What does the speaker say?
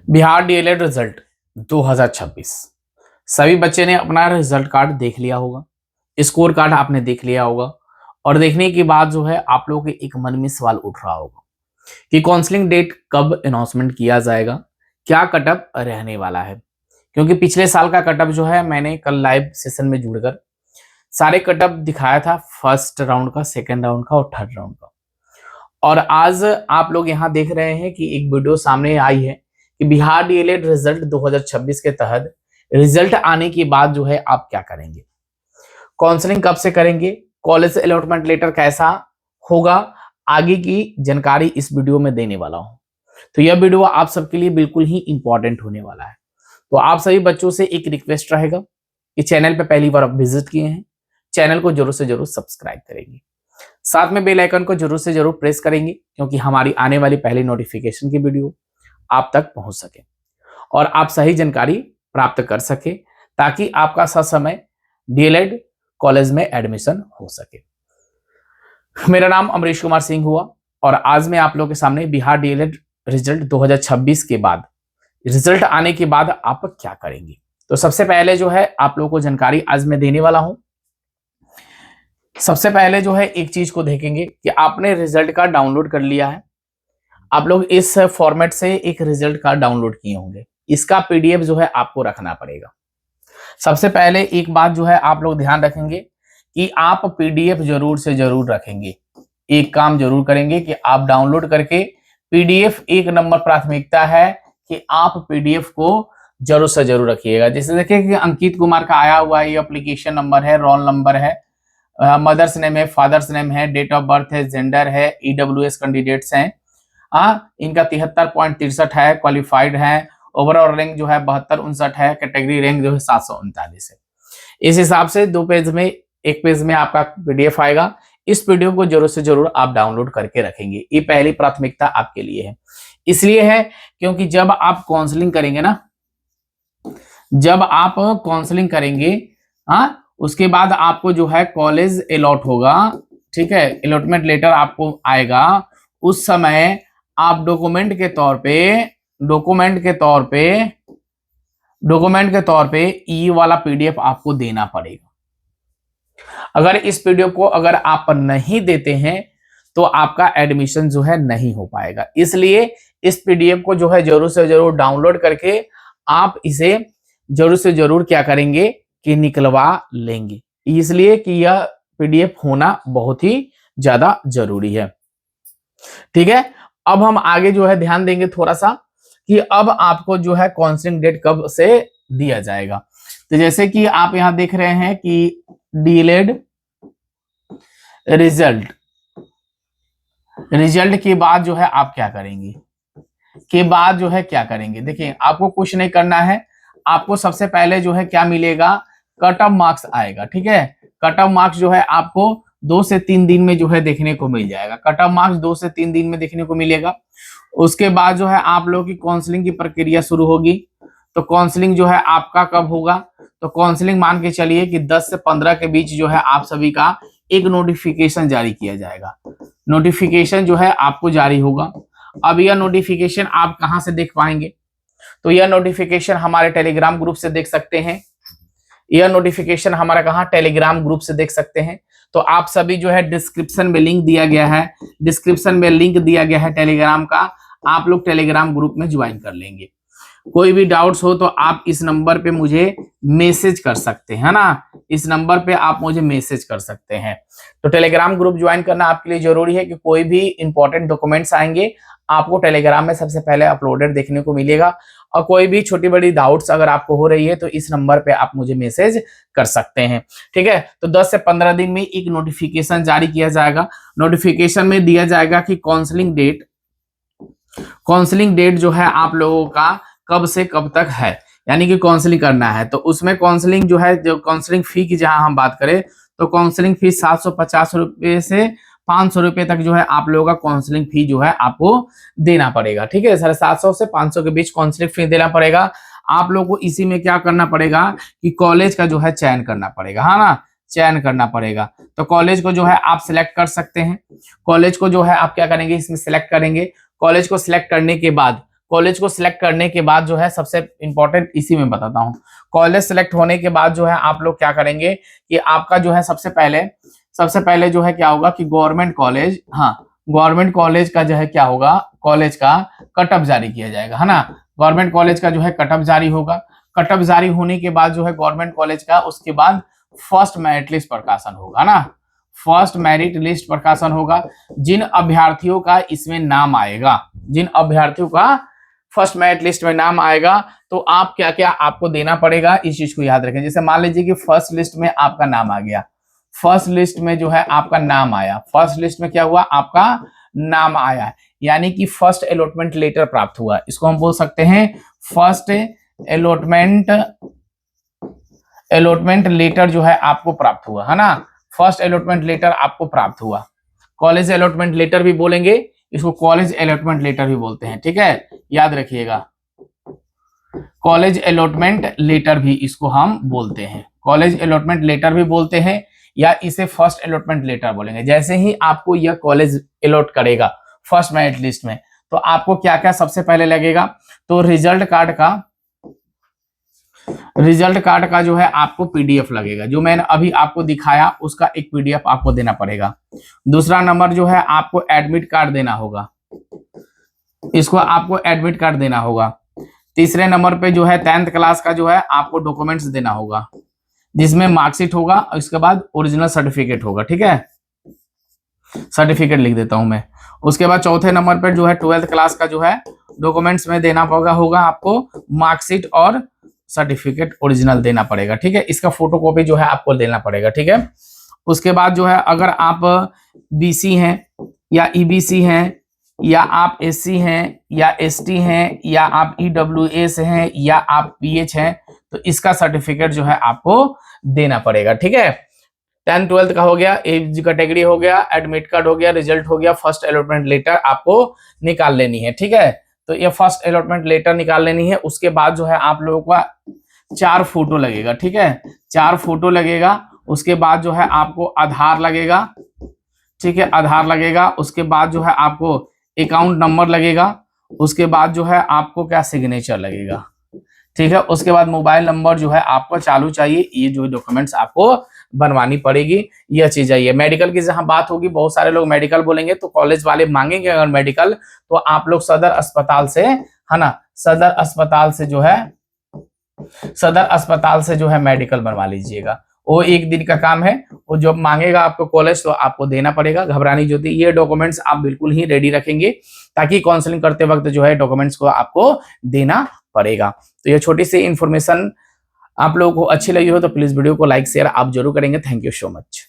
Bihar DElEd result 2026। सभी बच्चे ने अपना रिजल्ट कार्ड देख लिया होगा, स्कोर कार्ड आपने देख लिया होगा और देखने के बाद जो है आप लोगों के एक मन में सवाल उठ रहा होगा कि काउंसलिंग डेट कब अनाउंसमेंट किया जाएगा, क्या कटअप रहने वाला है। क्योंकि पिछले साल का कटअप जो है मैंने कल लाइव सेशन में जुड़कर सारे कटअप दिखाया था, फर्स्ट राउंड का, सेकेंड राउंड का और थर्ड राउंड का। और आज आप लोग यहाँ देख रहे हैं कि एक वीडियो सामने आई है कि बिहार डीएलएड रिजल्ट 2026 के तहत रिजल्ट आने के बाद जो है आप क्या करेंगे, काउंसलिंग कब से करेंगे, कॉलेज अलॉटमेंट लेटर कैसा होगा, आगे की जानकारी इस वीडियो में देने वाला हूं। तो यह वीडियो आप सबके लिए बिल्कुल ही इंपॉर्टेंट होने वाला है। तो आप सभी बच्चों से एक रिक्वेस्ट रहेगा कि चैनल पे पहली बार आप विजिट किए हैं, चैनल को जरूर से जरूर सब्सक्राइब करेंगे, साथ में बेल आइकन को जरूर से जरूर प्रेस करेंगे क्योंकि हमारी आने वाली पहली नोटिफिकेशन की वीडियो आप तक पहुंच सके और आप सही जानकारी प्राप्त कर सके ताकि आपका ससमय डीएलएड कॉलेज में एडमिशन हो सके। मेरा नाम अमरीश कुमार सिंह हुआ और आज मैं आप लोगों के सामने बिहार डीएलएड रिजल्ट 2026 के बाद, रिजल्ट आने के बाद आप क्या करेंगे। तो सबसे पहले जो है आप लोगों को जानकारी आज मैं देने वाला हूं। सबसे पहले जो है एक चीज को देखेंगे कि आपने रिजल्ट कार्ड डाउनलोड कर लिया है। आप लोग इस फॉर्मेट से एक रिजल्ट कार्ड डाउनलोड किए होंगे, इसका पीडीएफ जो है आपको रखना पड़ेगा। सबसे पहले एक बात जो है आप लोग ध्यान रखेंगे कि आप पीडीएफ जरूर से जरूर रखेंगे। एक काम जरूर करेंगे कि आप डाउनलोड करके पीडीएफ, एक नंबर प्राथमिकता है कि आप पीडीएफ को जरूर से जरूर रखिएगा। जैसे देखिए कि अंकित कुमार का आया हुआ है, ये एप्लीकेशन नंबर है, रोल नंबर है, मदर्स नेम है, फादर्स नेम है, डेट ऑफ बर्थ है, जेंडर है, ईडब्ल्यूएस कैंडिडेट्स हैं, इनका 73.63 है, क्वालिफाइड है, ओवरऑल रैंक जो है 72-59 है, कैटेगरी रैंक जो है 739 है। इस हिसाब से दो पेज में, एक पेज में आपका पीडीएफ आएगा। इस पीडीएफ को जरूर से जरूर आप डाउनलोड करके रखेंगे, ये पहली प्राथमिकता आपके लिए है। इसलिए है क्योंकि जब आप काउंसलिंग करेंगे ना, जब आप काउंसलिंग करेंगे उसके बाद आपको जो है कॉलेज अलॉट होगा, ठीक है, अलॉटमेंट लेटर आपको आएगा, उस समय आप डॉक्यूमेंट के तौर पे ई वाला पीडीएफ आपको देना पड़ेगा। अगर इस पीडीएफ को अगर आप नहीं देते हैं तो आपका एडमिशन जो है नहीं हो पाएगा। इसलिए इस पीडीएफ को जो है जरूर से जरूर डाउनलोड करके आप इसे जरूर से जरूर क्या करेंगे कि निकलवा लेंगे, इसलिए कि यह पीडीएफ होना बहुत ही ज्यादा जरूरी है। ठीक है, अब हम आगे जो है ध्यान देंगे थोड़ा सा कि अब आपको जो है काउंसलिंग डेट कब से दिया जाएगा। तो जैसे कि आप यहां देख रहे हैं कि डीएलएड रिजल्ट के बाद जो है आप क्या करेंगे, क्या करेंगे। देखिए आपको कुछ नहीं करना है, आपको सबसे पहले जो है क्या मिलेगा, कट ऑफ मार्क्स आएगा। ठीक है, कट ऑफ मार्क्स जो है आपको 2 से 3 दिन में जो है देखने को मिल जाएगा। कट ऑफ मार्क्स 2 से 3 दिन में देखने को मिलेगा। उसके बाद जो है आप लोगों की काउंसलिंग की प्रक्रिया शुरू होगी। तो काउंसलिंग जो है आपका कब होगा, तो काउंसलिंग मान के चलिए कि 10 से 15 के बीच जो है आप सभी का एक नोटिफिकेशन जारी किया जाएगा। नोटिफिकेशन जो है आपको जारी होगा। अब यह नोटिफिकेशन आप कहां से देख पाएंगे, तो यह नोटिफिकेशन हमारे टेलीग्राम ग्रुप से देख सकते हैं। यह नोटिफिकेशन हमारा कहां, टेलीग्राम ग्रुप से देख सकते हैं। तो आप सभी जो है डिस्क्रिप्शन में लिंक दिया गया है, टेलीग्राम का, आप लोग टेलीग्राम ग्रुप में ज्वाइन कर लेंगे। कोई भी डाउट्स हो तो आप इस नंबर पे मुझे मैसेज कर सकते हैं ना, इस नंबर पे आप मुझे मैसेज कर सकते हैं। तो टेलीग्राम ग्रुप ज्वाइन करना आपके लिए जरूरी है कि कोई भी इंपॉर्टेंट डॉक्यूमेंट्स आएंगे आपको टेलीग्राम में सबसे पहले अपलोडेड देखने को मिलेगा। और कोई भी छोटी बड़ी डाउट्स अगर आपको हो रही है तो इस नंबर पे आप मुझे मैसेज कर सकते हैं। ठीक है, तो 10 से 15 दिन में एक नोटिफिकेशन जारी किया जाएगा। नोटिफिकेशन में दिया जाएगा कि काउंसलिंग डेट जो है आप लोगों का कब से कब तक है, यानी कि काउंसलिंग करना है। तो उसमें काउंसलिंग जो है, जो काउंसलिंग फी की जहां हम बात करें तो काउंसलिंग फी 750 रुपए से 500 रुपए तक जो है आप लोगों का काउंसलिंग फी जो है आपको देना पड़ेगा। ठीक है, 750 से 500 के बीच काउंसलिंग फी देना पड़ेगा। आप लोगों को इसी में क्या करना पड़ेगा कि कॉलेज का जो है चयन करना पड़ेगा, हाँ ना, चयन करना पड़ेगा। तो कॉलेज को जो है आप सिलेक्ट कर सकते हैं। कॉलेज को जो है आप क्या करेंगे, इसमें सिलेक्ट करेंगे। कॉलेज को सिलेक्ट करने के बाद कॉलेज को सिलेक्ट करने के बाद जो है सबसे इंपॉर्टेंट इसी में बताता हूँ। कॉलेज सिलेक्ट होने के बाद जो है आप लोग क्या करेंगे कि आपका जो है सबसे पहले जो है क्या होगा कि गवर्नमेंट कॉलेज, हाँ गवर्नमेंट कॉलेज का जो है क्या होगा, कॉलेज का कटअप जारी किया जाएगा, है ना। गवर्नमेंट कॉलेज का जो है कटअप जारी होगा। कटअप जारी होने के बाद जो है गवर्नमेंट कॉलेज का, उसके बाद फर्स्ट मेरिट लिस्ट प्रकाशन होगा ना, फर्स्ट मेरिट लिस्ट प्रकाशन होगा। जिन अभ्यर्थियों का इसमें नाम आएगा, जिन अभ्यर्थियों का फर्स्ट मेरिट लिस्ट में नाम आएगा, तो आप क्या क्या आपको देना पड़ेगा, इस चीज को याद रखें। जैसे मान लीजिए कि फर्स्ट लिस्ट में आपका नाम आ गया, फर्स्ट लिस्ट में जो है आपका नाम आया, फर्स्ट लिस्ट में क्या हुआ, आपका नाम आया, यानी कि फर्स्ट अलॉटमेंट लेटर प्राप्त हुआ। इसको हम बोल सकते हैं फर्स्ट अलॉटमेंट लेटर जो है आपको प्राप्त हुआ, है ना। फर्स्ट अलॉटमेंट लेटर आपको प्राप्त हुआ। कॉलेज अलॉटमेंट लेटर भी बोलेंगे, इसको कॉलेज अलॉटमेंट लेटर भी बोलते हैं, ठीक है, याद रखिएगा। कॉलेज अलॉटमेंट लेटर भी इसको हम बोलते हैं, कॉलेज अलॉटमेंट लेटर भी बोलते हैं, या इसे फर्स्ट अलॉटमेंट लेटर बोलेंगे। जैसे ही आपको यह कॉलेज अलॉट करेगा फर्स्ट मेरिट लिस्ट में, तो आपको क्या क्या सबसे पहले लगेगा, तो रिजल्ट कार्ड का जो है आपको पीडीएफ लगेगा, जो मैंने अभी आपको दिखाया उसका एक पीडीएफ आपको देना पड़ेगा। दूसरा नंबर जो है आपको एडमिट कार्ड देना होगा, इसको आपको एडमिट कार्ड देना होगा। तीसरे नंबर पे जो है 10th क्लास का जो है आपको डॉक्यूमेंट्स देना होगा, जिसमें मार्कशीट होगा और इसके बाद ओरिजिनल सर्टिफिकेट होगा, ठीक है, सर्टिफिकेट लिख देता हूं मैं। उसके बाद चौथे नंबर पर जो है 12th क्लास का जो है डॉक्यूमेंट्स में देना होगा आपको मार्कशीट और सर्टिफिकेट ओरिजिनल देना पड़ेगा, ठीक है। इसका फोटोकॉपी जो है आपको देना पड़ेगा, ठीक है। उसके बाद जो है अगर आप बीसी हैं या ईबीसी हैं, या आप एससी हैं या एसटी हैं, या आप ईडब्ल्यूएस हैं, या आप पीएच हैं, तो इसका सर्टिफिकेट जो है आपको देना पड़ेगा, ठीक है। 10th 12th का हो गया, एज कैटेगरी हो गया, एडमिट कार्ड हो गया, रिजल्ट हो गया, फर्स्ट अलॉटमेंट लेटर आपको निकाल लेनी है, ठीक है। तो ये फर्स्ट अलॉटमेंट लेटर निकाल लेनी है। उसके बाद जो है आप लोगों का 4 फोटो लगेगा, ठीक है, 4 फोटो लगेगा। उसके बाद जो है आपको आधार लगेगा, ठीक है, आधार लगेगा। उसके बाद जो है आपको अकाउंट नंबर लगेगा। उसके बाद जो है आपको क्या सिग्नेचर लगेगा, ठीक है। उसके बाद मोबाइल नंबर जो है आपको चालू चाहिए। ये जो डॉक्यूमेंट्स आपको बनवानी पड़ेगी, यह चीज है। मेडिकल की जहां बात होगी, बहुत सारे लोग मेडिकल बोलेंगे, तो कॉलेज वाले मांगेंगे अगर मेडिकल, तो आप लोग सदर अस्पताल से, है ना, सदर अस्पताल से जो है मेडिकल बनवा लीजिएगा। वो 1 दिन का काम है, वो जब मांगेगा आपको कॉलेज तो आपको देना पड़ेगा, घबरानी जो थी। ये डॉक्यूमेंट्स आप बिल्कुल ही रेडी रखेंगे, ताकि काउंसलिंग करते वक्त जो है डॉक्यूमेंट्स को आपको देना पड़ेगा। तो ये छोटी सी इंफॉर्मेशन आप लोगों को अच्छी लगी हो तो प्लीज वीडियो को लाइक शेयर आप जरूर करेंगे। Thank you so much.